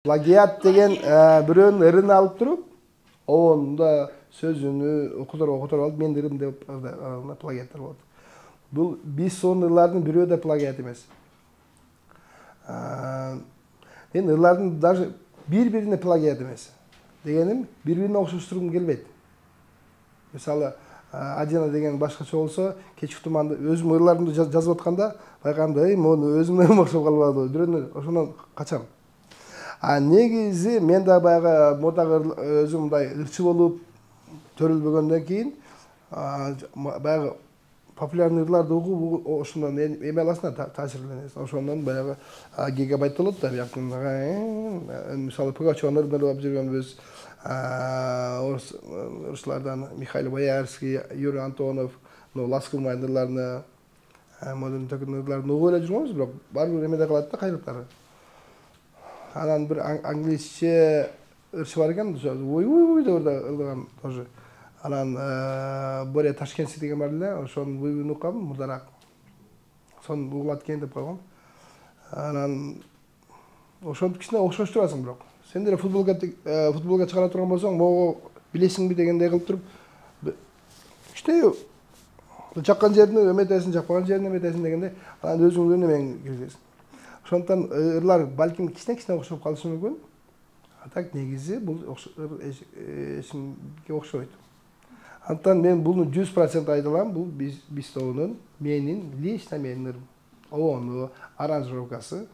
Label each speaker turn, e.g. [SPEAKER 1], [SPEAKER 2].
[SPEAKER 1] Pлагиат деген бирөөнүн ырын алып туруп, onun da sözünü okutur alıp men ырым деп плагиаттар болот. Бул биз сонун ырлардын бирөө да плагиат эмес. Мен ырлардын даже бири-бирине плагиат эмес. Дегеним бири-бирине окшоштургум келбейт. Мисалы, Адина деген башкача болсо, кечки туманды өзүм ырларымды жазып атканда байкаганда, мону өзүмө окшоп калбады, бирөөнү ошондон качам. Негизи мен да баягы модага өзүм мындай ырчы болуп төрөлбөгөндөн кийин баягы популярный ырларды угуп ошондон эме аласың да, таасирленесиң. Ошондон баягы гигабайт болот да, бияктан мисалы Пугачевдун ырдарын алып жүргөнбүз, орустардан Михаил Боярский, Юрий Антонов, Ласковмайдын ырларыны, Модун Төкүнүн ырларын угуп эле жүргөнбүз, бирок баары бир эмеде калат да, кайрылыктары. Анан бир англисче ырчы бар экен, уй деп ырдаган тоже. Анан Боря Ташкентский деген бар эле, ошонун уйун уккам мурдараак. Сонун угулат экен деп койгом. Анан ошентип кичине окшоштурасың бирок. Сен деле футболго чыгара турган болсоң, могу билесиңби дегендей кылып туруп, кичине жаккан жерине эметесиң, жакпаган жерине эметесиң дегендей, анан өзүңдүн эмең киргизесиң. Ошондон ырлар балким кичине окшоп калышы мүмкүн. А так негизи бул эчимге окшобойт. Антан мен буну 100% айта алам, бул биз тобунун, менин, лично менин ырым. Ону аранжировкасы